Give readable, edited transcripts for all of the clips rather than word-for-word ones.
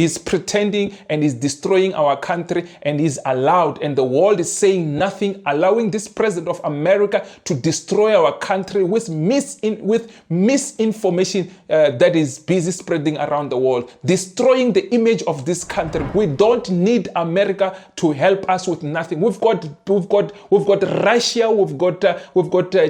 He's pretending and he's destroying our country, and he's allowed, and the world is saying nothing, allowing this president of America to destroy our country with misinformation that is busy spreading around the world, destroying the image of this country. We don't need America to help us with nothing. We've got Russia, we've got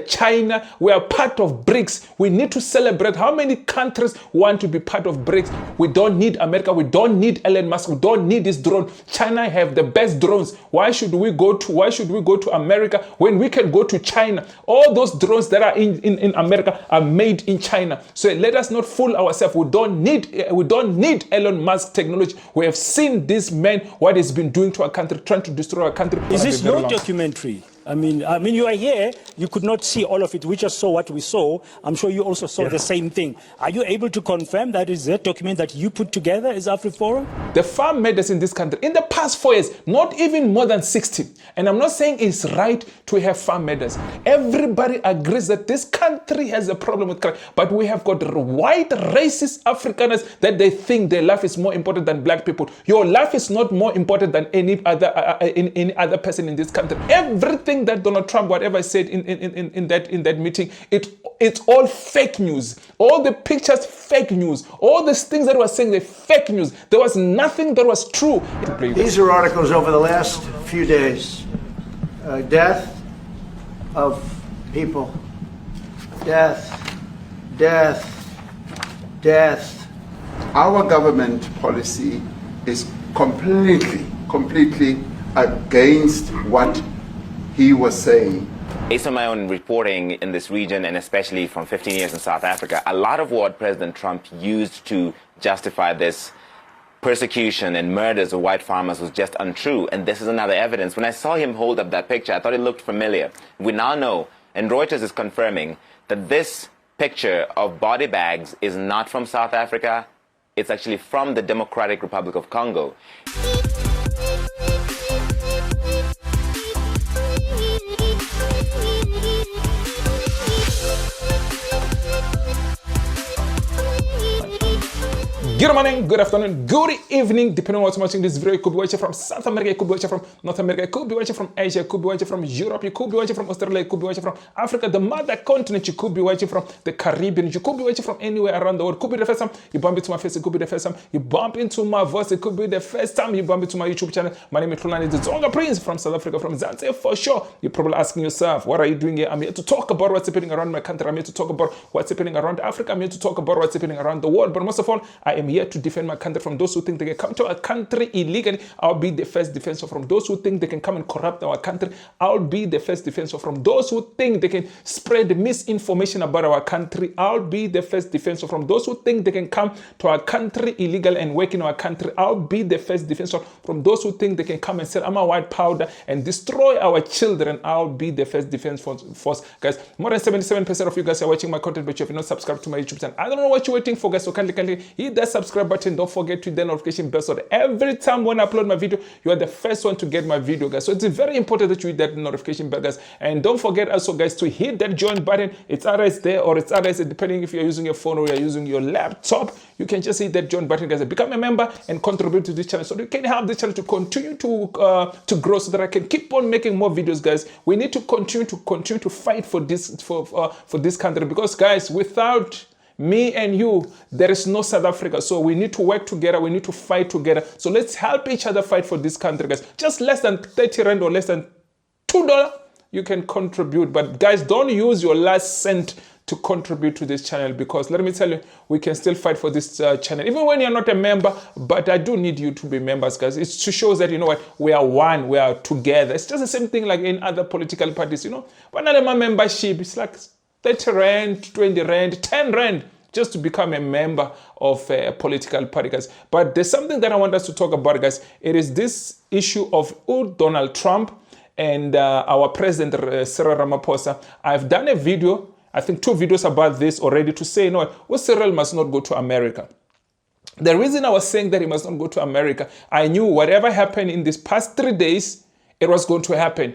China. We are part of BRICS. We need to celebrate. How many countries want to be part of BRICS? We don't need America. We don't need Elon Musk. We don't need this drone. China have the best drones. Why should we go to America when we can go to China? All those drones that are in America are made in China. So let us not fool ourselves. We don't need Elon Musk technology. We have seen this man, what he's been doing to our country, trying to destroy our country. Is this your documentary? I mean, you are here. You could not see all of it. We just saw what we saw. I'm sure you also saw the same thing. Are you able to confirm that is that document that you put together as AfriForum? The farm leaders in this country, in the past 4 years, not even more than 60. And I'm not saying it's right to have farm leaders. Everybody agrees that this country has a problem with crime. But we have got white racist Afrikaners that they think their life is more important than black people. Your life is not more important than any other person in this country. Everything that Donald Trump, whatever I said in that meeting, it's all fake news. All the pictures, fake news. All these things that was saying, they're fake news. There was nothing that was true. These are articles over the last few days. Death of people. Death. Our government policy is completely against what he was saying. Based on my own reporting in this region, and especially from 15 years in South Africa, a lot of what President Trump used to justify this persecution and murders of white farmers was just untrue. And this is another evidence. When I saw him hold up that picture, I thought it looked familiar. We now know, and Reuters is confirming, that this picture of body bags is not from South Africa. It's actually from the Democratic Republic of Congo. Good morning, good afternoon, good evening, depending on what's watching this video. You could be watching from South America, you could be watching from North America, you could be watching from Asia, you could be watching from Europe, you could be watching from Australia, you could be watching from Africa, the mother continent, you could be watching from the Caribbean, you could be watching from anywhere around the world. It could be the first time you bump into my face, it could be the first time you bump into my voice, it could be the first time you bump into my YouTube channel. My name is Hlulani, the Tsonga Prince from South Africa, from Zanzibar for sure. You're probably asking yourself, what are you doing here? I'm here to talk about what's happening around my country. I'm here to talk about what's happening around Africa. I'm here to talk about what's happening around the world. But most of all, I am here to defend my country from those who think they can come to our country illegally. I'll be the first defensor from those who think they can come and corrupt our country. I'll be the first defensor from those who think they can spread misinformation about our country. I'll be the first defensor from those who think they can come to our country illegal and work in our country. I'll be the first defensor from those who think they can come and sell white powder and destroy our children. I'll be the first defense force. Guys, more than 77% of you guys are watching my content, but you have not subscribed to my YouTube channel. I don't know what you're waiting for, guys, so kindly hit that subscribe button. Don't forget to the notification bell so that every time when I upload my video, you are the first one to get my video, guys. So it's very important that you hit that notification bell, guys. And don't forget also, guys, to hit that join button. It's either it's there or it's either it's depending if you're using your phone or you're using your laptop. You can just hit that join button, guys, and become a member and contribute to this channel so you can help this channel to continue to grow so that I can keep on making more videos, guys. We need to continue to fight for this for this country, because, guys, without me and you, there is no South Africa. So we need to work together. We need to fight together. So let's help each other fight for this country, guys. Just less than 30 rand or less than $2, you can contribute. But guys, don't use your last cent to contribute to this channel, because let me tell you, we can still fight for this channel, even when you're not a member. But I do need you to be members, guys. It's to show that, you know what, we are one, we are together. It's just the same thing like in other political parties, you know. But not my membership, it's like 30 rand, 20 rand, 10 rand, just to become a member of a political party, guys. But there's something that I want us to talk about, guys. It is this issue of Donald Trump and our President Cyril Ramaphosa. I've done a video, I think 2 videos about this already, to say, you know what, Cyril must not go to America. The reason I was saying that he must not go to America, I knew whatever happened in these past 3 days, it was going to happen.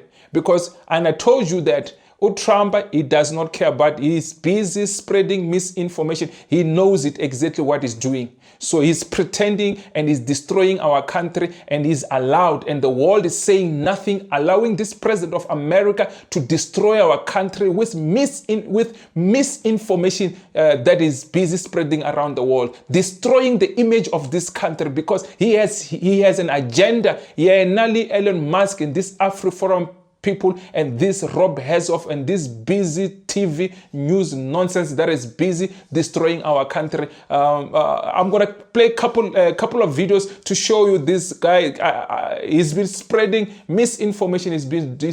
And I told you that Trump, he does not care, but he's busy spreading misinformation. He knows it exactly what he's doing. So he's pretending and he's destroying our country, and he's allowed, and the world is saying nothing, allowing this president of America to destroy our country with misinformation that is busy spreading around the world, destroying the image of this country because he has an agenda. Yeah, Nali Elon Musk and this AfriForum people and this Rob Hezoff and this busy TV news nonsense that is busy destroying our country. I'm gonna play a couple of videos to show you this guy. He's been spreading misinformation. He's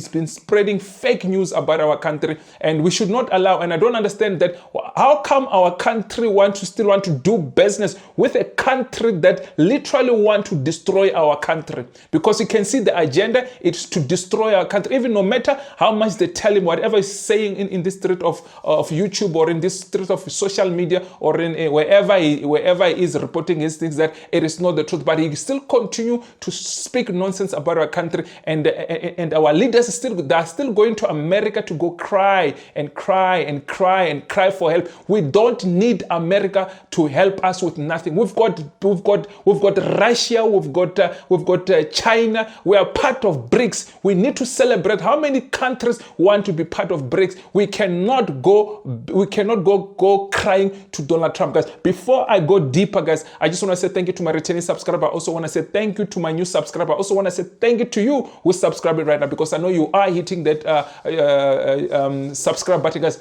been spreading fake news about our country, and we should not allow. And I don't understand that. How come our country still want to do business with a country that literally want to destroy our country? Because you can see the agenda, it's to destroy our country. Even no matter how much they tell him, whatever he's saying in this street of YouTube or in this street of social media or in wherever he is reporting his things, that it is not the truth, but he still continue to speak nonsense about our country, and our leaders are still going to America to go cry and cry and cry and cry for help. We don't need America to help us with nothing. We've got Russia, we've got China. We are part of BRICS. We need to celebrate. How many countries want to be part of BRICS? We cannot go crying to Donald Trump, guys. Before I go deeper, guys, I just want to say thank you to my returning subscriber. I also want to say thank you to my new subscriber. I also want to say thank you to you who's subscribing right now, because I know you are hitting that subscribe button, guys.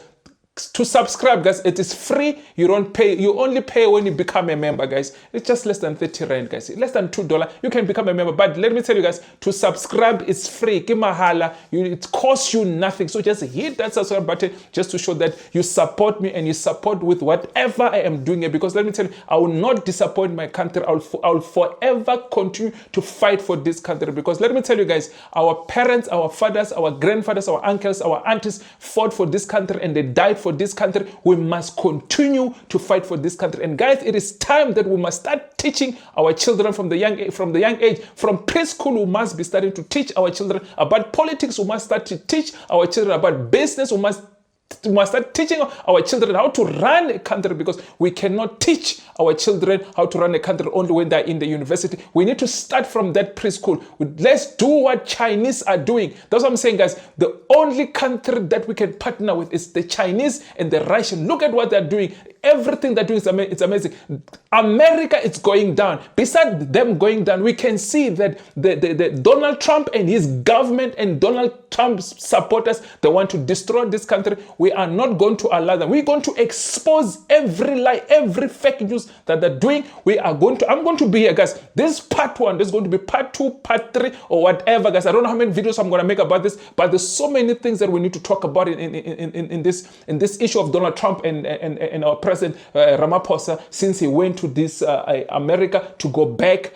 To subscribe, guys, it is free. You don't pay. You only pay when you become a member, guys. It's just less than 30 rand, guys. Less than $2. You can become a member. But let me tell you, guys, to subscribe, it's free. Kimahala. It costs you nothing. So just hit that subscribe button just to show that you support me and you support with whatever I am doing here. Because let me tell you, I will not disappoint my country. I will forever continue to fight for this country. Because let me tell you, guys, our parents, our fathers, our grandfathers, our uncles, our aunties fought for this country and they died for this country. We must continue to fight for this country. And guys, it is time that we must start teaching our children from the young age. From preschool, we must be starting to teach our children about politics. We must start to teach our children about business. We must start teaching our children how to run a country, because we cannot teach our children how to run a country only when they're in the university. We need to start from that preschool. Let's do what Chinese are doing. That's what I'm saying, guys. The only country that we can partner with is the Chinese and the Russian. Look at what they're doing. Everything they're doing, it's amazing. America is going down. Besides them going down, we can see that the Donald Trump and his government and Donald Trump's supporters, they want to destroy this country. We are not going to allow them. We're going to expose every lie, every fake news that they're doing. I'm going to be here, guys. This is part 1. There's going to be part 2, part 3, or whatever, guys. I don't know how many videos I'm going to make about this, but there's so many things that we need to talk about in this issue of Donald Trump and our President Ramaposa, since he went to this America to go back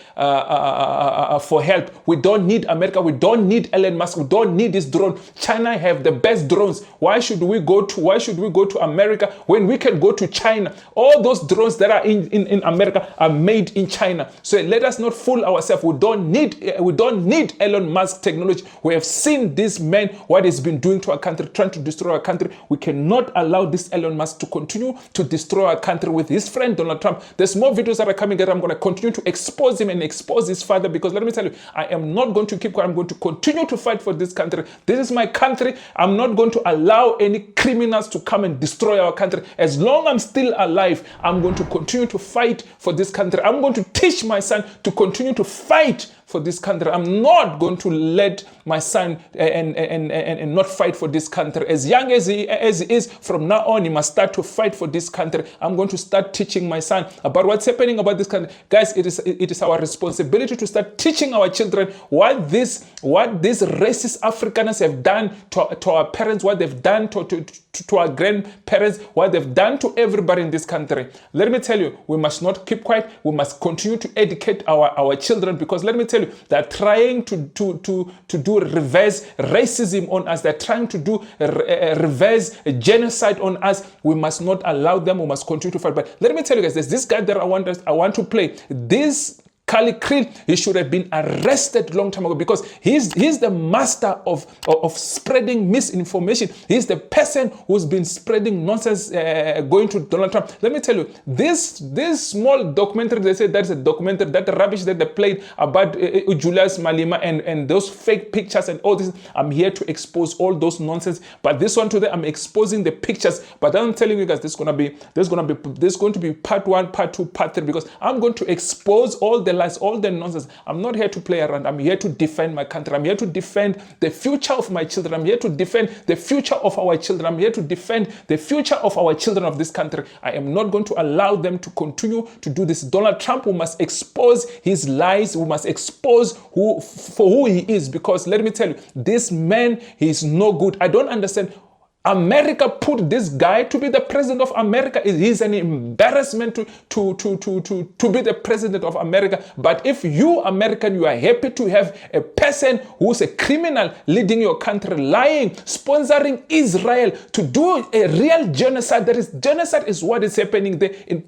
for help. We don't need America. We don't need Elon Musk. We don't need this drone. China have the best drones. Why should we go to America when we can go to China? All those drones that are in America are made in China. So let us not fool ourselves. We don't need Elon Musk technology. We have seen this man, what he's been doing to our country, trying to destroy our country. We cannot allow this Elon Musk to continue to destroy our country with his friend Donald Trump. There's more videos that are coming that I'm going to continue to expose him and expose his father, because let me tell you, I am not going to keep quiet. I'm going to continue to fight for this country. This is my country. I'm not going to allow any criminals to come and destroy our country. As long as I'm still alive, I'm going to continue to fight for this country. I'm going to teach my son to continue to fight for this country. I'm not going to let my son and not fight for this country. As young as he is, from now on, he must start to fight for this country. I'm going to start teaching my son about what's happening about this country. Guys, it is our responsibility to start teaching our children what these racist Afrikaners have done to our parents, what they've done to our grandparents, what they've done to everybody in this country. Let me tell you, we must not keep quiet. We must continue to educate our children, because let me tell you, they're trying to do reverse racism on us. They're trying to do reverse genocide on us. We must not allow them. We must continue to fight. But let me tell you, guys, there's this guy that I want to play. This Kali Kriel, he should have been arrested long time ago because he's the master of spreading misinformation. He's the person who's been spreading nonsense going to Donald Trump. Let me tell you, this small documentary, they say that's a documentary, that rubbish that they played about Julius Malema and those fake pictures and all this. I'm here to expose all those nonsense. But this one today, I'm exposing the pictures. But I'm telling you guys, there's going to be part 1, part 2, part 3, because I'm going to expose all the lies, all the nonsense. I'm not here to play around. I'm here to defend my country. I'm here to defend the future of my children. I'm here to defend the future of our children. I'm here to defend the future of our children of this country. I am not going to allow them to continue to do this. Donald Trump, who must expose his lies, who must expose who he is, because let me tell you, this man, he's no good. I don't understand. America put this guy to be the president of America. He's an embarrassment to be the president of America. But if you, American, you are happy to have a person who's a criminal leading your country, lying, sponsoring Israel to do a real genocide, genocide is what is happening there in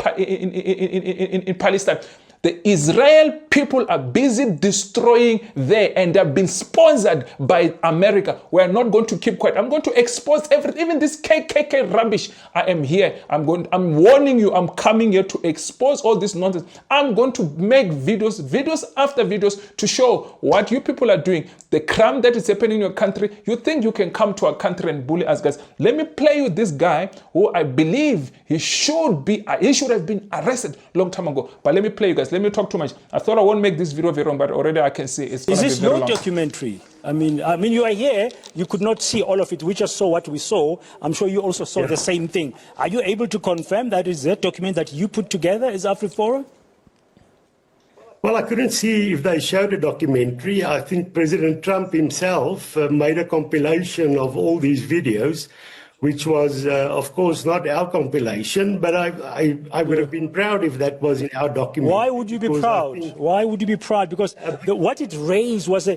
Palestine. The Israel people are busy destroying there, and they're being sponsored by America. We're not going to keep quiet. I'm going to expose everything, even this KKK rubbish. I am here. I'm warning you. I'm coming here to expose all this nonsense. I'm going to make videos after videos to show what you people are doing, the crime that is happening in your country. You think you can come to our country and bully us, guys? Let me play you this guy who I believe he should have been arrested long time ago. But let me play you guys. Let me talk too much. I thought I won't make this video very long, but already I can see it's going to be very long. Is this your documentary? I mean, you are here. You could not see all of it. We just saw what we saw. I'm sure you also saw the same thing. Are you able to confirm that is that document that you put together as AfriForum? Well, I couldn't see if they showed a documentary. I think President Trump himself made a compilation of all these videos, which was, of course, not our compilation, but I would have been proud if that was in our document. Why would you be proud? Why would you be proud? Because what it raised was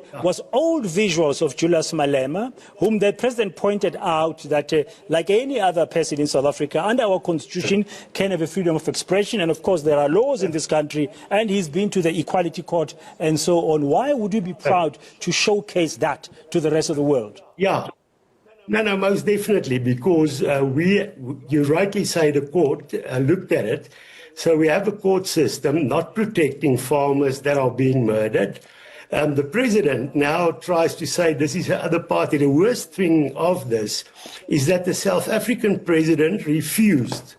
old visuals of Julius Malema, whom the president pointed out that, like any other person in South Africa, under our constitution, can have a freedom of expression. And, of course, there are laws in this country, and he's been to the Equality Court and so on. Why would you be proud to showcase that to the rest of the world? Yeah. No, most definitely, because you rightly say the court looked at it. So we have a court system not protecting farmers that are being murdered. The president now tries to say this is the other party. The worst thing of this is that the South African president refused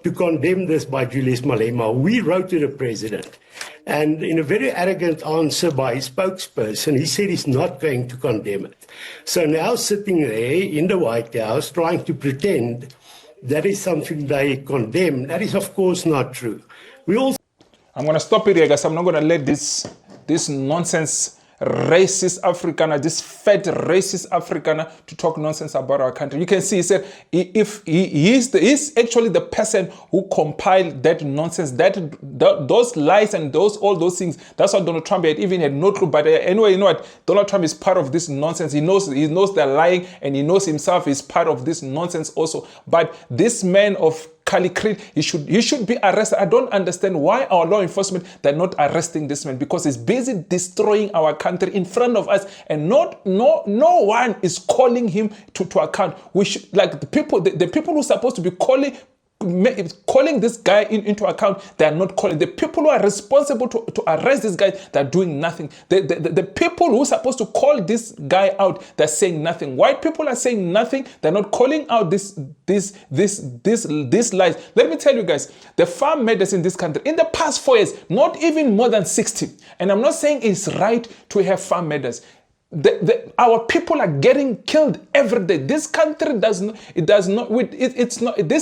to condemn this by Julius Malema. We wrote to the president, and in a very arrogant answer by his spokesperson, he said he's not going to condemn it. So now sitting there in the White House trying to pretend that is something they condemn, that is of course not true. I'm going to stop it here, guys. I'm not going to let this nonsense racist Afrikaner, this fat racist Afrikaner to talk nonsense about our country. You can see, he said, if he's actually the person who compiled that nonsense, those lies and all those things. That's why Donald Trump even had no clue. But anyway, you know what? Donald Trump is part of this nonsense. He knows they're lying, and he knows himself is part of this nonsense also. But this man of Kali Kriel, he should be arrested. I don't understand why our law enforcement, they're not arresting this man, because he's busy destroying our country in front of us, and no one is calling him to account. We should, like the people who are supposed to be calling this guy into account, they are not calling. The people who are responsible to arrest this guy, they're doing nothing. The people who are supposed to call this guy out, they're saying nothing. White people are saying nothing. They're not calling out this lies. Let me tell you guys, the farm murders in this country in the past 4 years, not even more than 60. And I'm not saying it's right to have farm murders. Our people are getting killed every day. This country this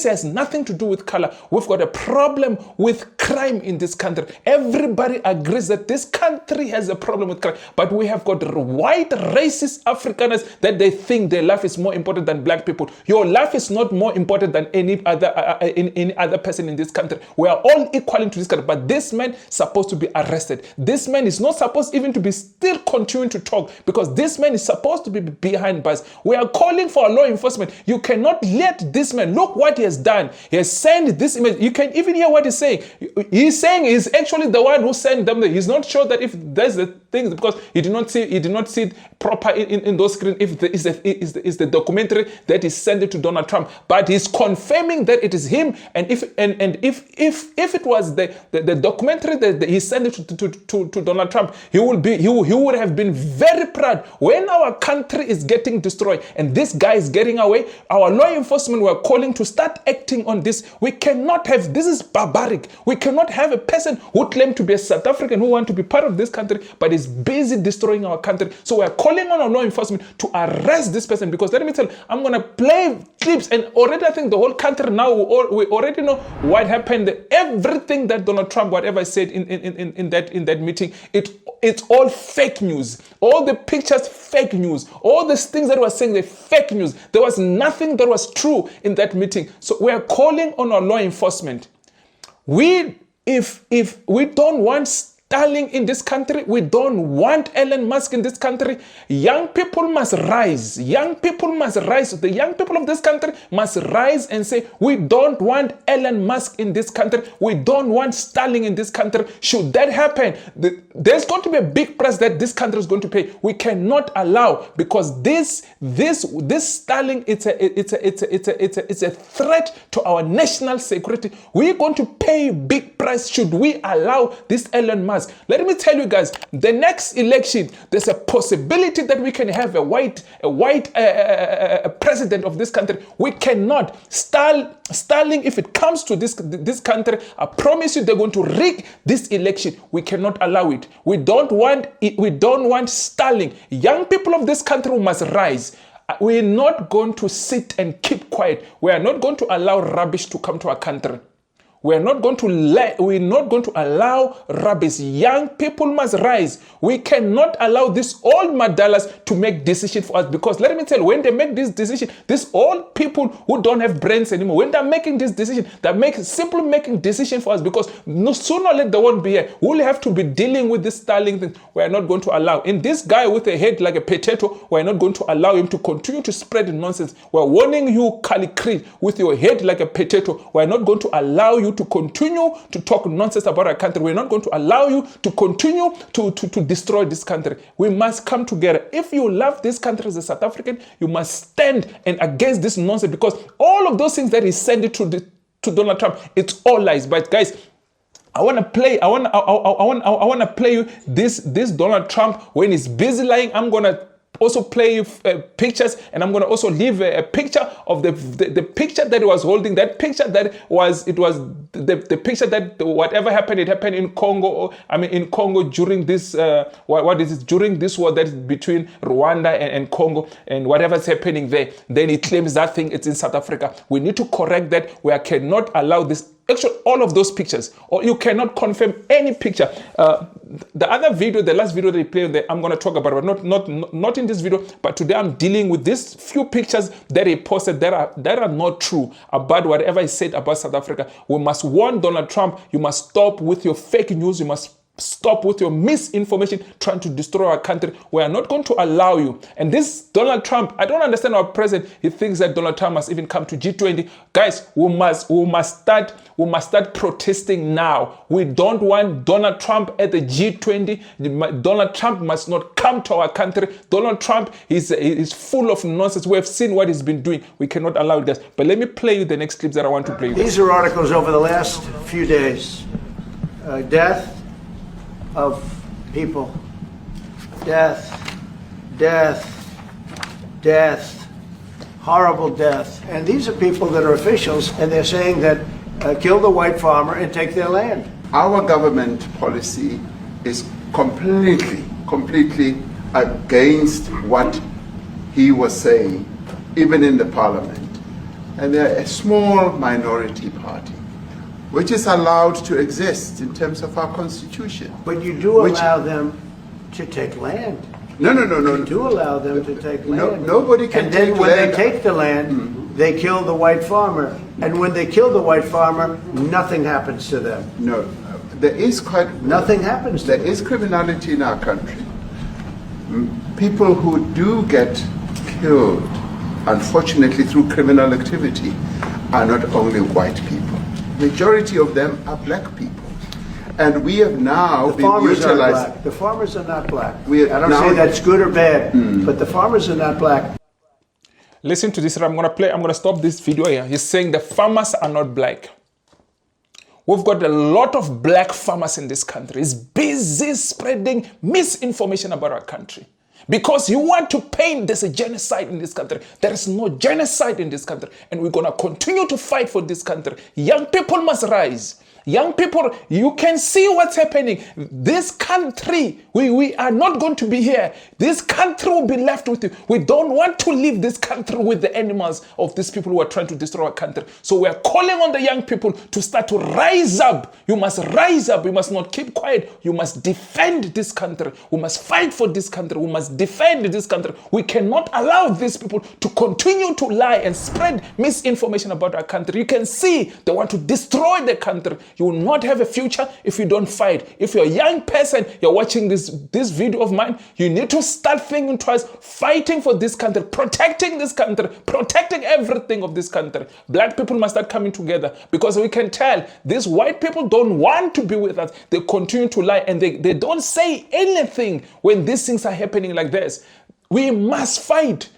has nothing to do with color. We've got a problem with crime in this country. Everybody agrees that this country has a problem with crime, but we have got white racist Afrikaners that they think their life is more important than black people. Your life is not more important than any other person in this country. We are all equal into this country, but this man is supposed to be arrested. This man is not supposed even to be still continuing to talk, because this man is supposed to be behind bars. We are calling for law enforcement. You cannot let this man, look what he has done. He has sent this image. You can even hear what he's saying. he's saying he's actually the one who sent them there. He's not sure that if there's the things, because he did not see it proper in those screens, if is the documentary that is sent it to Donald Trump. But he's confirming that it is him, and if it was the documentary that he sent it to Donald Trump, he would have been very proud. When our country is getting destroyed and this guy is getting away, our law enforcement were calling to start acting on this. We cannot have, this is barbaric. We cannot have a person who claims to be a South African, who want to be part of this country, but is busy destroying our country. So we're calling on our law enforcement to arrest this person, because let me tell you, I'm going to play clips, and already I think the whole country now, we already know what happened. Everything that Donald Trump, whatever said in that meeting, it's all fake news. All the pictures, fake news. All these things that was saying, the fake news. There was nothing that was true in that meeting. So we are calling on our law enforcement. If we don't want Starlink in this country, we don't want Elon Musk in this country, young people must rise. Young people must rise. The young people of this country must rise and say, we don't want Elon Musk in this country. We don't want Starlink in this country. Should that happen, there's going to be a big price that this country is going to pay. We cannot allow, because this Starlink, it's a threat to our national security. We're going to pay a big price should we allow this Elon Musk. Let me tell you guys, the next election, there's a possibility that we can have a white president of this country. We cannot. Starlink, if it comes to this country, I promise you they're going to rig this election. We cannot allow it. We don't want Starlink. Young people of this country must rise. We're not going to sit and keep quiet. We are not going to allow rubbish to come to our country. We're not going to allow rubbish. Young people must rise. We cannot allow these old madalas to make decisions for us, because let me tell you, when they make this decision, these old people who don't have brains anymore, when they're making this decision, they're simply making decision for us, because no sooner or later they won't be here. We'll have to be dealing with this Starlink thing. We're not going to allow. And this guy with a head like a potato, we're not going to allow him to continue to spread nonsense. We're warning you, Kali Creed, with your head like a potato. We're not going to allow you to continue to talk nonsense about our country. We're not going to allow you to continue to destroy this country. We must come together. If you love this country as a South African, you must stand and against this nonsense, because all of those things that he sent to Donald Trump, it's all lies. But guys, I want to play you this Donald Trump when he's busy lying. I'm going to also play pictures, and I'm going to also leave a picture of the picture that he was holding. That picture the picture that whatever happened, it happened in Congo. In Congo during this during this war that is between Rwanda and Congo, and whatever's happening there. Then he claims that thing it's in South Africa. We need to correct that. We cannot allow this. Actually, all of those pictures, or you cannot confirm any picture. The other video, the last video they played there, I'm going to talk about it, but not in this video. But today I'm dealing with these few pictures that he posted that are not true about whatever he said about South Africa. We must warn Donald Trump. You must stop with your fake news. You must stop with your misinformation trying to destroy our country. We are not going to allow you. And this Donald Trump, I don't understand our president. He thinks that Donald Trump must even come to G20. Guys, we must start protesting now. We don't want Donald Trump at the G20. Donald Trump must not come to our country. Donald Trump is full of nonsense. We have seen what he's been doing. We cannot allow this. But let me play you the next clips that I want to play you. These are articles over the last few days. Death of people. Death. Horrible death. And these are people that are officials, and they're saying that kill the white farmer and take their land. Our government policy is completely against what he was saying, even in the parliament. And they're a small minority party, which is allowed to exist in terms of our constitution. But you do allow them to take land. No. You do allow them to take land. Nobody can take land. And then when they take the land, they kill the white farmer. And when they kill the white farmer, nothing happens to them. No, there is nothing happens to them. There is criminality in our country. People who do get killed, unfortunately, through criminal activity, are not only white people. Majority of them are black people. And we have now The been farmers are utilized. black. The farmers are not black. We I don't now- say that's good or bad, but the farmers are not black. Listen to this. I'm gonna stop this video here. He's saying the farmers are not black. We've got a lot of black farmers in this country. It's busy spreading misinformation about our country. Because you want to paint there's a genocide in this country. There is no genocide in this country. And we're going to continue to fight for this country. Young people must rise. Young people, you can see what's happening. This country, we are not going to be here. This country will be left with you. We don't want to leave this country with the animals of these people who are trying to destroy our country. So we are calling on the young people to start to rise up. You must rise up. You must not keep quiet. You must defend this country. We must fight for this country. We must defend this country. We cannot allow these people to continue to lie and spread misinformation about our country. You can see they want to destroy the country. You will not have a future if you don't fight. If you're a young person, you're watching this video of mine, you need to start thinking twice, fighting for this country, protecting this country, protecting everything of this country. Black people must start coming together because we can tell these white people don't want to be with us. They continue to lie and they don't say anything when these things are happening like this. We must fight.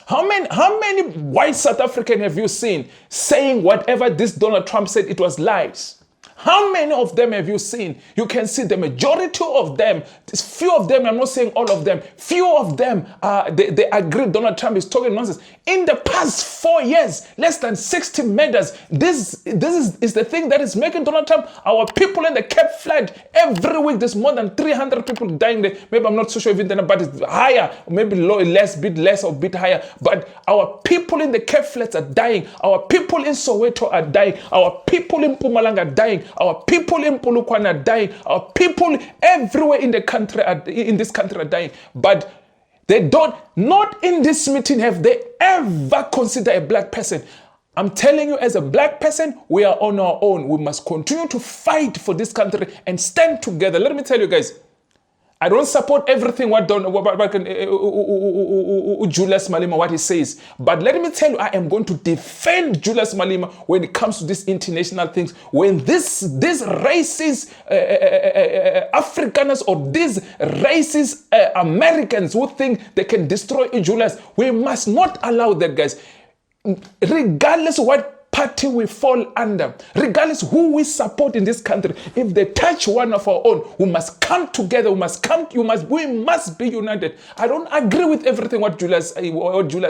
How many white South Africans have you seen saying whatever this Donald Trump said it was lies? How many of them have you seen? You can see the majority of them, few of them, I'm not saying all of them, few of them, they agree Donald Trump is talking nonsense. In the past 4 years, less than 60 murders. This is the thing that is making Donald Trump, our people in the Cape Flood, every week there's more than 300 people dying there. Maybe I'm not so sure even then, but it's higher, maybe low, bit less or bit higher. But our people in the Cape Flats are dying. Our people in Soweto are dying. Our people in Mpumalanga are dying. Our people in Polokwane are dying. Our people everywhere in the country in this country are dying. But they don't, not in this meeting have they ever considered a black person. I'm telling you, as a black person, we are on our own. We must continue to fight for this country and stand together. Let me tell you guys, I don't support everything what Julius Malema, what he says. But let me tell you, I am going to defend Julius Malema when it comes to these international things. When these racist Afrikaners or these racist Americans who think they can destroy Julius, we must not allow that, guys. Regardless of what party we fall under, regardless who we support in this country, if they touch one of our own, we must come together. We must be united. I don't agree with everything what Julius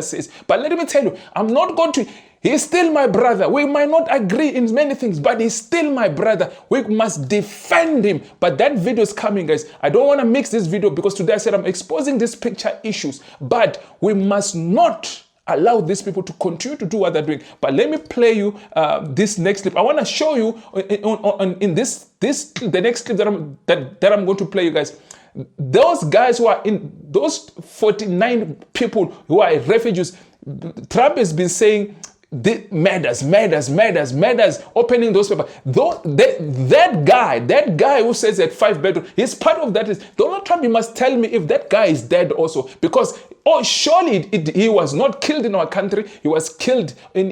says, but let me tell you, I'm not going to. He's still my brother. We might not agree in many things, but he's still my brother. We must defend him. But that video is coming, guys. I don't want to mix this video because today I said I'm exposing these picture issues, but we must not allow these people to continue to do what they're doing. But let me play you this next clip. I want to show you in the next clip that I'm going to play you guys. Those guys who are in those 49 people who are refugees, Trump has been saying the matters, opening those papers. That guy who says that 5 bedroom, he's part of that. Is Donald Trump? You must tell me if that guy is dead also, because surely he was not killed in our country. He was killed in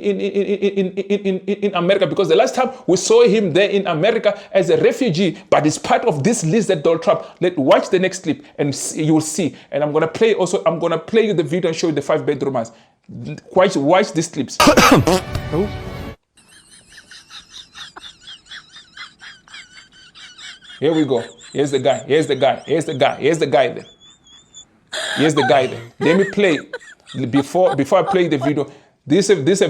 America, because the last time we saw him there in America as a refugee, but he's part of this list that Donald Trump. Watch the next clip and you will see. And I'm gonna play you the video and show you the 5 bedroom house. Watch these clips. Here we go. Here's the guy there. Let me play before I play the video. This is a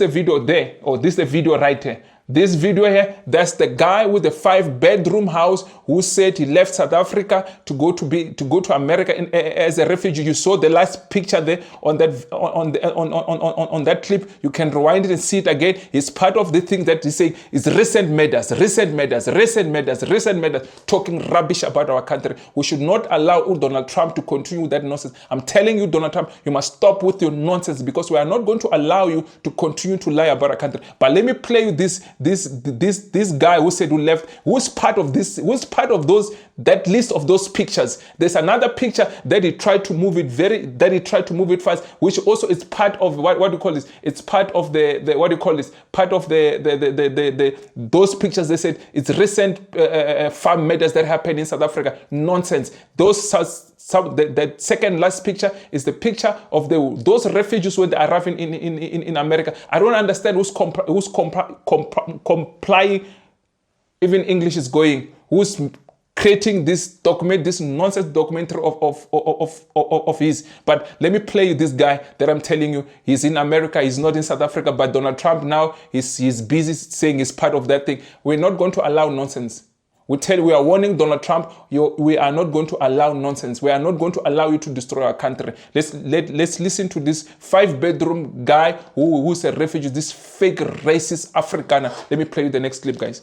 video there, or this is the video right here. This video here, that's the guy with the 5 bedroom house who said he left South Africa to go to America as a refugee. You saw the last picture there on that clip. You can rewind it and see it again. It's part of the thing that he say is recent murders, talking rubbish about our country. We should not allow Donald Trump to continue that nonsense. I'm telling you, Donald Trump, you must stop with your nonsense, because we are not going to allow you to continue to lie about our country. But let me play you this this guy who said who left, who's part of that list of those pictures. There's another picture that he tried to move it fast, which also is part of what do you call this? It's part of the what do you call this? Part of the those pictures. They said it's recent farm matters that happened in South Africa. Nonsense. That second last picture is the picture of those refugees when they are arriving in America. I don't understand who's complying. Even English is going. Who's creating this nonsense documentary of his. But let me play you this guy that I'm telling you. He's in America. He's not in South Africa. But Donald Trump now he's busy saying he's part of that thing. We're not going to allow nonsense. We are warning Donald Trump, we are not going to allow nonsense. We are not going to allow you to destroy our country. Let's listen to this 5-bedroom guy who's a refugee, this fake racist Afrikaner. Let me play you the next clip, guys.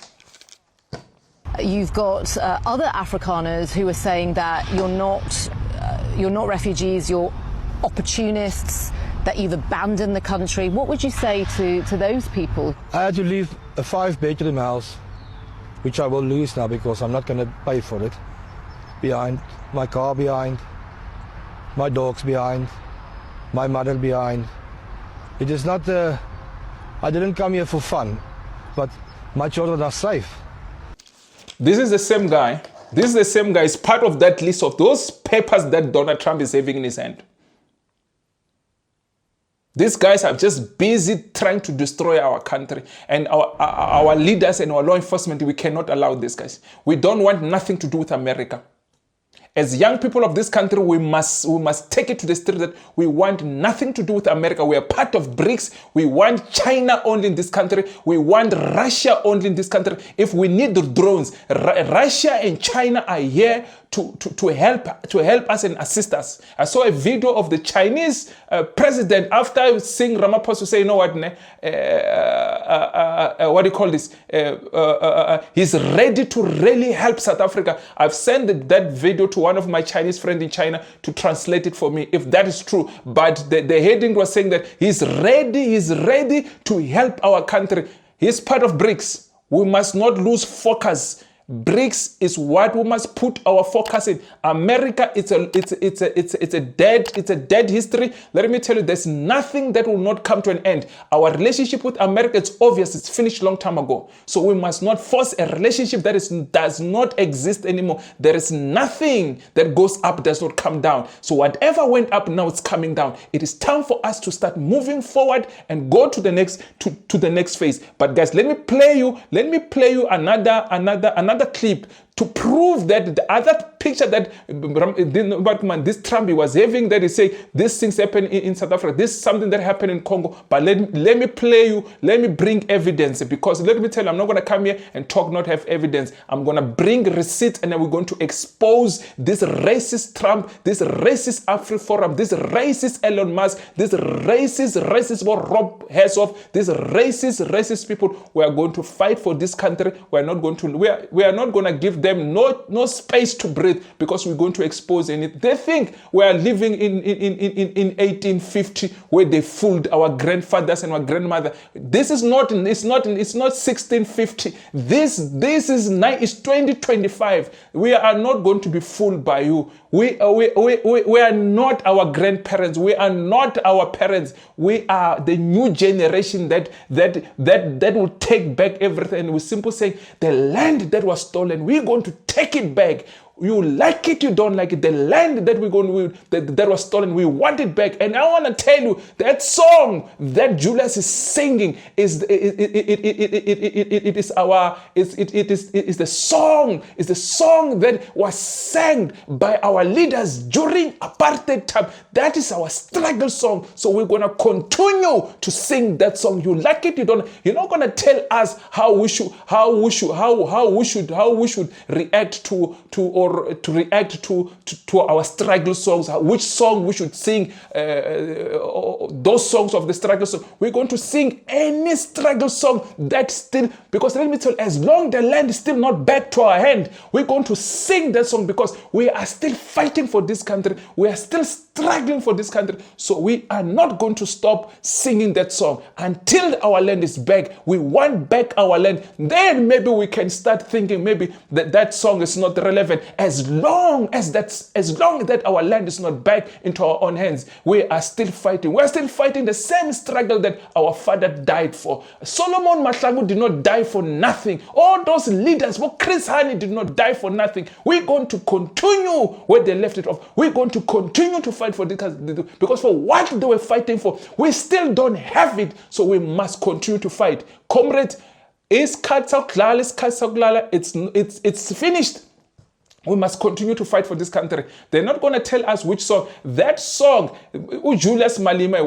You've got other Afrikaners who are saying that you're not refugees, you're opportunists, that you've abandoned the country. What would you say to those people? I had to leave a 5-bedroom house, which I will lose now because I'm not going to pay for it, behind, my car behind, my dogs behind, my mother behind. It is not, I didn't come here for fun, but my children are safe. This is the same guy. This is the same guy. It's part of that list of those papers that Donald Trump is having in his hand. These guys are just busy trying to destroy our country, and our leaders and our law enforcement, we cannot allow these guys. We don't want nothing to do with America. As young people of this country, we must take it to the street that we want nothing to do with America. We are part of BRICS. We want China only in this country. We want Russia only in this country. If we need the drones, Russia and China are here to help us and assist us. I saw a video of the Chinese president after seeing Ramaphosa say, you know what, what do you call this? He's ready to really help South Africa. I've sent that video to one of my Chinese friends in China to translate it for me, if that is true. But the heading was saying that he's ready to help our country. He's part of BRICS. We must not lose focus. BRICS is what we must put our focus in. America, it's a dead history. Let me tell you, there's nothing that will not come to an end. Our relationship with America, it's obvious, it's finished long time ago. So we must not force a relationship that does not exist anymore. There is nothing that goes up, does not come down. So whatever went up, now it's coming down. It is time for us to start moving forward and go to the next phase. But guys, let me play you another clip to prove that the other picture that this Trump was having, that he say these things happen in South Africa, this is something that happened in Congo. But let me play you, let me bring evidence, because let me tell you, I'm not going to come here and talk, not have evidence. I'm going to bring receipts, and then we're going to expose this racist Trump, this racist AfriForum, this racist Elon Musk, this racist Rob Herzog, this racist people. We are going to fight for this country. We are not going to give them no space to breathe, because we're going to expose it. They think we are living in 1850, where they fooled our grandfathers and our grandmother. This is not. It's not 1650. This is 2025. We are not going to be fooled by you. We are not our grandparents. We are not our parents. We are the new generation that will take back everything. And we're simply saying the land that was stolen, we're going to take it back. You like it, you don't like it. The land that that was stolen, we want it back. And I want to tell you, that song that Julius is singing is the song that was sang by our leaders during apartheid time. That is our struggle song. So we're gonna continue to sing that song. You like it, you don't. You're not gonna tell us how we should react to or or to react to our struggle songs, which song we should sing, those songs of the struggle song. We're going to sing any struggle song that still, because let me tell you, as long the land is still not back to our hand, we're going to sing that song because we are still fighting for this country. We are still struggling for this country. So we are not going to stop singing that song until our land is back. We want back our land. Then maybe we can start thinking maybe that song is not relevant. As long as that our land is not back into our own hands, we are still fighting. We are still fighting the same struggle that our father died for. Solomon Mahlangu did not die for nothing. All those leaders, Chris Hani did not die for nothing. We're going to continue where they left it off. We're going to continue to fight for this, because for what they were fighting for, we still don't have it. So we must continue to fight. Comrade, it's finished. We must continue to fight for this country. They're not going to tell us which song. That song, Julius Malema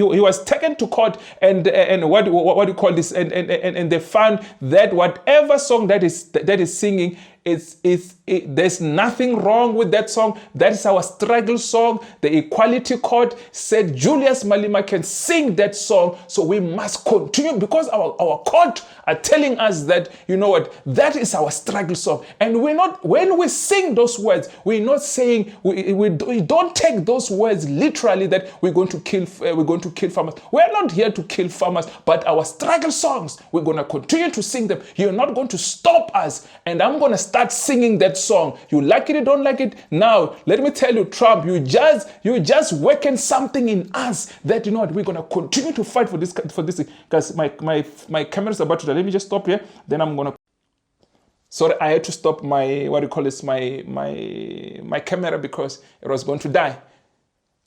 he was taken to court, and what do you call this? And they found that whatever song that is singing, there's nothing wrong with that song. That is our struggle song. The Equality Court said Julius Malema can sing that song, so we must continue, because our court are telling us that, you know what, that is our struggle song. And we're not, when we sing those words, we're not saying, we don't take those words literally that we're going to kill farmers. We're not here to kill farmers, but our struggle songs, we're going to continue to sing them. You're not going to stop us, and I'm going to start singing that song. You like it, you don't like it. Now, let me tell you, Trump, you just working something in us that, you know what, we're going to continue to fight for this. Guys, my camera's about to die. Let me just stop here. Then I'm going to. Sorry, I had to stop my, my camera because it was going to die.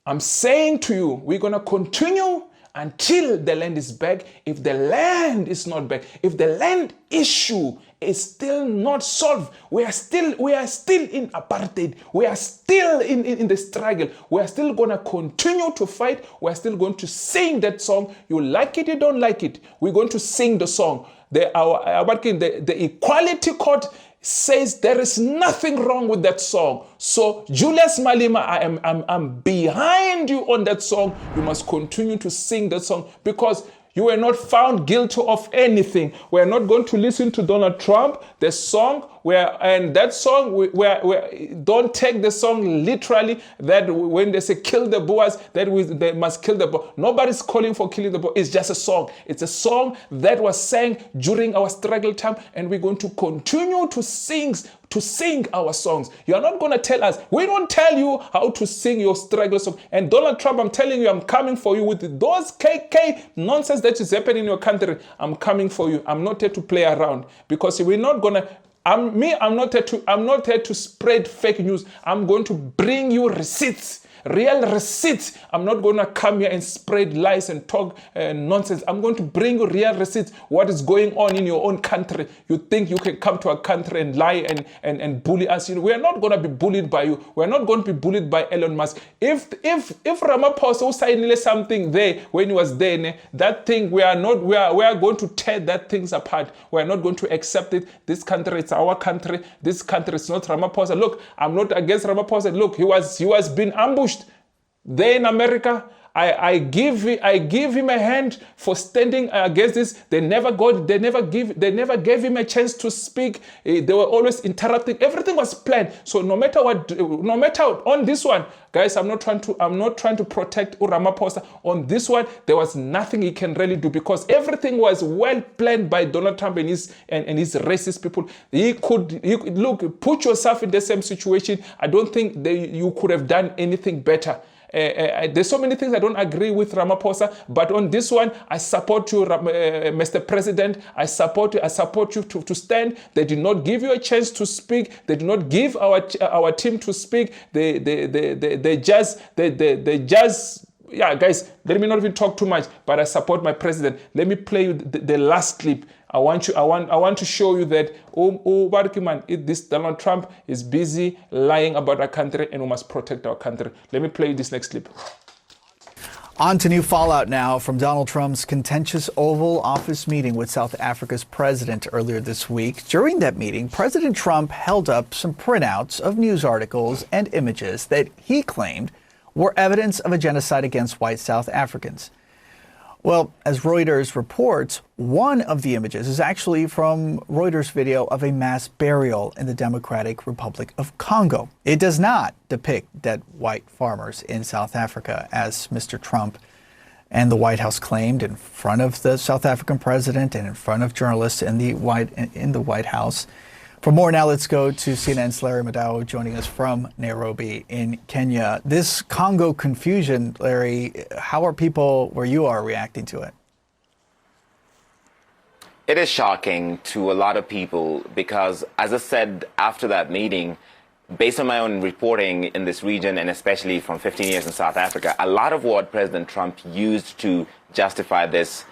I'm saying to you, we're going to continue until the land is back. If the land is not back, if the land issue is still not solved, we are still in apartheid. We are still in the struggle. We are still going to continue to fight. We are still going to sing that song. You like it, you don't like it. We're going to sing the song. The Equality Court says there is nothing wrong with that song. So Julius Malema, I'm behind you on that song. You must continue to sing that song, because you were not found guilty of anything. We're not going to listen to Donald Trump, the song, don't take the song literally, that when they say kill the Boers, they must kill the Boer. Nobody's calling for killing the Boer. It's just a song. It's a song that was sang during our struggle time, and we're going to continue to sing our songs. You're not going to tell us. We don't tell you how to sing your struggle song. And Donald Trump, I'm telling you, I'm coming for you with those KK nonsense that is happening in your country. I'm coming for you. I'm not here to play around, because we're not going to. I'm not here to spread fake news. I'm going to bring you receipts. Real receipts. I'm not going to come here and spread lies and talk nonsense. I'm going to bring you real receipts. What is going on in your own country? You think you can come to our country and lie and bully us? You know, we are not going to be bullied by you. We are not going to be bullied by Elon Musk. If Ramaposa signed something there when he was there, that thing we are going to tear that things apart. We are not going to accept it. This country, it's our country. This country is not Ramaphosa. Look, I'm not against Ramaphosa. Look, he was being ambushed there in America. I give him a hand for standing against this. They never gave him a chance to speak. They were always interrupting. Everything was planned. So no matter on this one, guys, I'm not trying to protect Ramaphosa. On this one, there was nothing he can really do, because everything was well planned by Donald Trump and his racist people. He could look, put yourself in the same situation. I don't think you could have done anything better. There's so many things I don't agree with Ramaphosa, but on this one, I support you, Mr. President. I support you to stand. They did not give you a chance to speak. They did not give our team to speak. They just. Yeah, guys, let me not even talk too much, but I support my president. Let me play you the last clip. I want to show you that this Donald Trump is busy lying about our country, and we must protect our country. Let me play you this next clip. On to new fallout now from Donald Trump's contentious Oval Office meeting with South Africa's president earlier this week. During that meeting, President Trump held up some printouts of news articles and images that he claimed were evidence of a genocide against white South Africans. Well, as Reuters reports, one of the images is actually from Reuters' video of a mass burial in the Democratic Republic of Congo. It does not depict dead white farmers in South Africa, as Mr. Trump and the White House claimed in front of the South African president and in front of journalists in the White House. For more now, let's go to CNN's Larry Madao joining us from Nairobi in Kenya. This Congo confusion, Larry, how are people where you are reacting to it? It is shocking to a lot of people because, as I said after that meeting, based on my own reporting in this region and especially from 15 years in South Africa, a lot of what President Trump used to justify this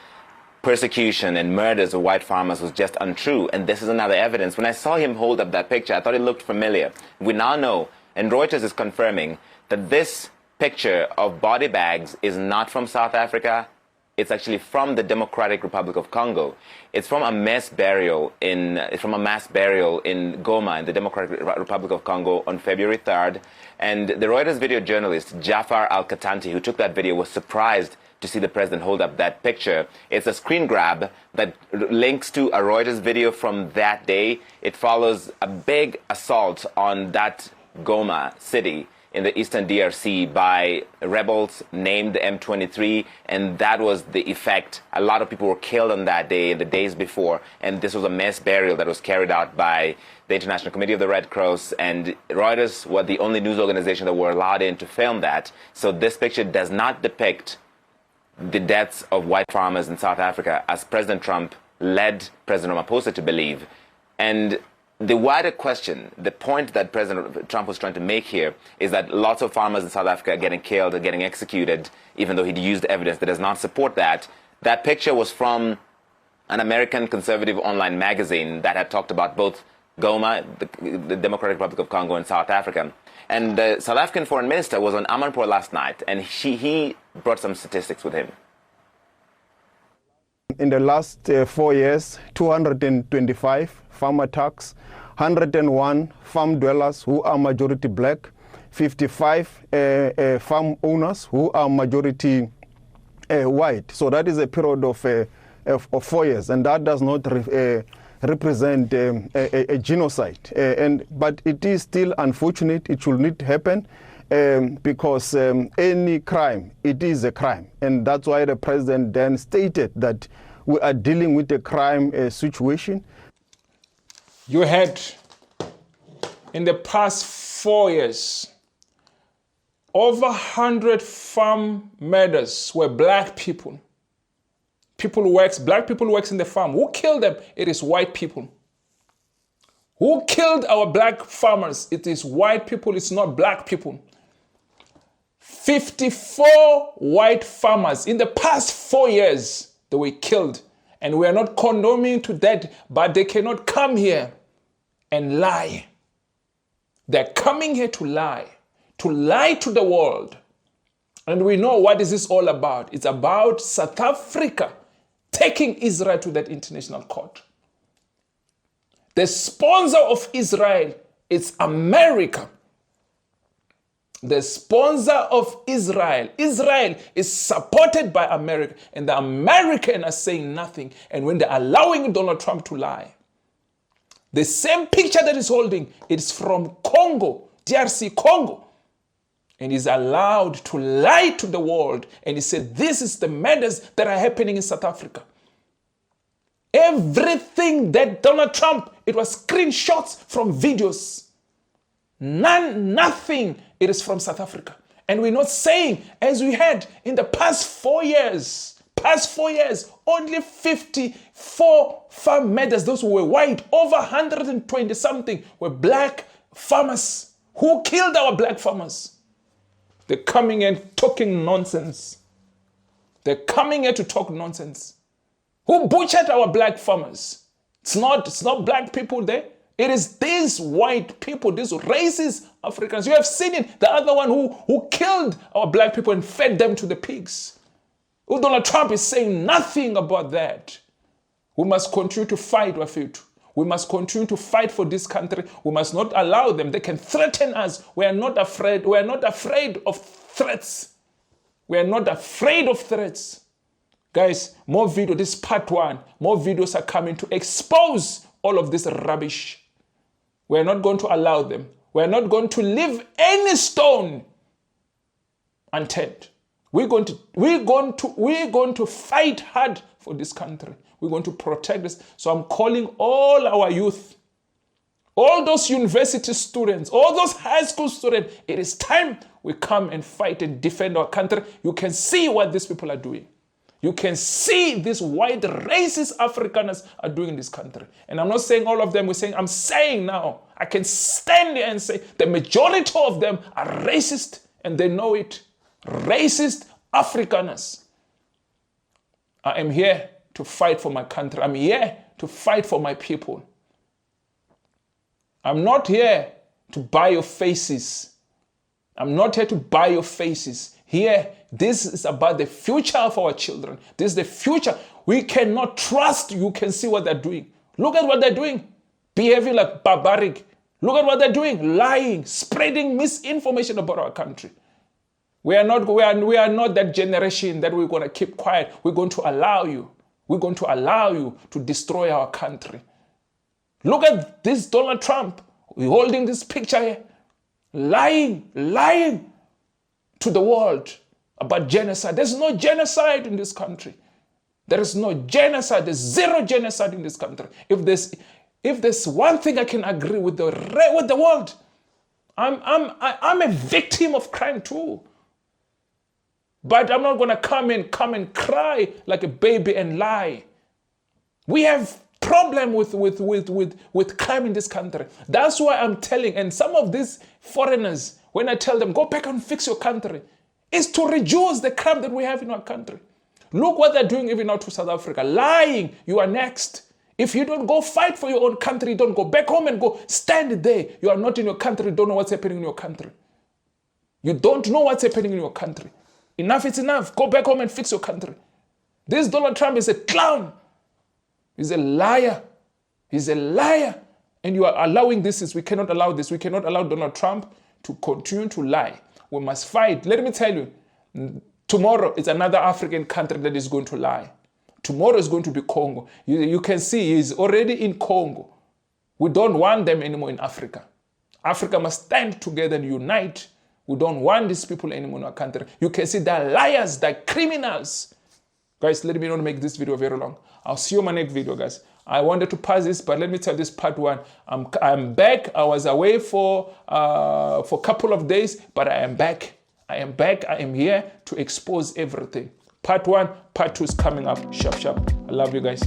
persecution and murders of white farmers was just untrue. And this is another evidence. When I saw him hold up that picture, I thought it looked familiar. We now know, and Reuters is confirming, that this picture of body bags is not from South Africa. It's actually from the Democratic Republic of Congo. It's from a mass burial in Goma in the Democratic Republic of Congo on February 3rd. And the Reuters video journalist Jafar Al-Katanti, who took that video, was surprised to see the president hold up that picture. It's a screen grab that links to a Reuters video from that day. It follows a big assault on that Goma city in the eastern DRC by rebels named the M23, and that was the effect. A lot of people were killed on that day, the days before, and this was a mass burial that was carried out by the International Committee of the Red Cross, and Reuters were the only news organization that were allowed in to film that. So this picture does not depict the deaths of white farmers in South Africa, as President Trump led President Ramaposa to believe. And the wider question, the point that President Trump was trying to make here, is that lots of farmers in South Africa are getting killed or getting executed, even though he used evidence that does not support that. That picture was from an American conservative online magazine that had talked about both Goma, the Democratic Republic of Congo, and South Africa. And the South African foreign minister was on Amanpour last night, and he brought some statistics with him. In the last 4 years, 225 farm attacks, 101 farm dwellers who are majority black, 55 farm owners who are majority white. So that is a period of 4 years, and that does not represent a genocide. But it is still unfortunate. It should not happen because any crime, it is a crime. And that's why the president then stated that we are dealing with a crime situation. You had, in the past 4 years, over 100 farm murders were black people. Black people works in the farm. Who killed them? It is white people. Who killed our black farmers? It is white people, it's not black people. 54 white farmers in the past 4 years, they were killed. And we are not condoning to that, but they cannot come here and lie. They're coming here to lie to the world. And we know what is this all about. It's about South Africa taking Israel to that international court. The sponsor of Israel is America. The sponsor of Israel is supported by America, and the Americans are saying nothing. And when they're allowing Donald Trump to lie, the same picture that he's holding, it's from Congo, DRC Congo. And he's allowed to lie to the world. And he said, this is the murders that are happening in South Africa. Everything that Donald Trump, it was screenshots from videos. Nothing, it is from South Africa. And we're not saying, as we had in the past 4 years, only 54 farm murders, those who were white, over 120 something were black farmers. Who killed our black farmers? They're coming and talking nonsense. They're coming here to talk nonsense. Who butchered our black farmers? It's not black people there. It is these white people, these racist Africans. You have seen it. The other one who killed our black people and fed them to the pigs. Donald Trump is saying nothing about that. We must continue to fight, Wafito. We must continue to fight for this country. We must not allow them. They can threaten us. We are not afraid. We are not afraid of threats. We are not afraid of threats. Guys, more video. This is part 1. More videos are coming to expose all of this rubbish. We are not going to allow them. We are not going to leave any stone unturned. We're going to fight hard for this country. We're going to protect this. So I'm calling all our youth, all those university students, all those high school students, it is time we come and fight and defend our country. You can see what these people are doing. You can see these white racist Afrikaners are doing in this country. And I'm not saying all of them, I'm saying now, I can stand here and say the majority of them are racist and they know it. Racist Afrikaners. I am here to fight for my country. I'm here to fight for my people. I'm not here to buy your faces. I'm not here to buy your faces. Here, this is about the future of our children. This is the future. We cannot trust. You can see what they're doing. Look at what they're doing. Behaving like barbaric. Look at what they're doing. Lying, spreading misinformation about our country. We are not that generation that we're going to keep quiet. We're going to allow you. We're going to allow you to destroy our country. Look at this Donald Trump. We're holding this picture here. Lying to the world about genocide. There's no genocide in this country. There is no genocide. There's zero genocide in this country. If there's one thing I can agree with the world, I'm a victim of crime too. But I'm not going to come and cry like a baby and lie. We have problem with crime in this country. That's why I'm telling, and some of these foreigners, when I tell them, go back and fix your country, is to reduce the crime that we have in our country. Look what they're doing even now to South Africa. Lying, you are next. If you don't go fight for your own country, don't go back home and go stand there. You are not in your country, you don't know what's happening in your country. You don't know what's happening in your country. Enough is enough. Go back home and fix your country. This Donald Trump is a clown. He's a liar. He's a liar. And you are allowing this. We cannot allow this. We cannot allow Donald Trump to continue to lie. We must fight. Let me tell you, tomorrow is another African country that is going to lie. Tomorrow is going to be Congo. You can see he's already in Congo. We don't want them anymore in Africa. Africa must stand together and unite. We don't want these people anymore in our country. You can see they're liars, they're criminals. Guys, let me not make this video very long. I'll see you in my next video, guys. I wanted to pass this, but let me tell this part 1. I'm back. I was away for a couple of days, but I am back. I am back. I am here to expose everything. Part 1, part 2 is coming up. Sharp. I love you guys.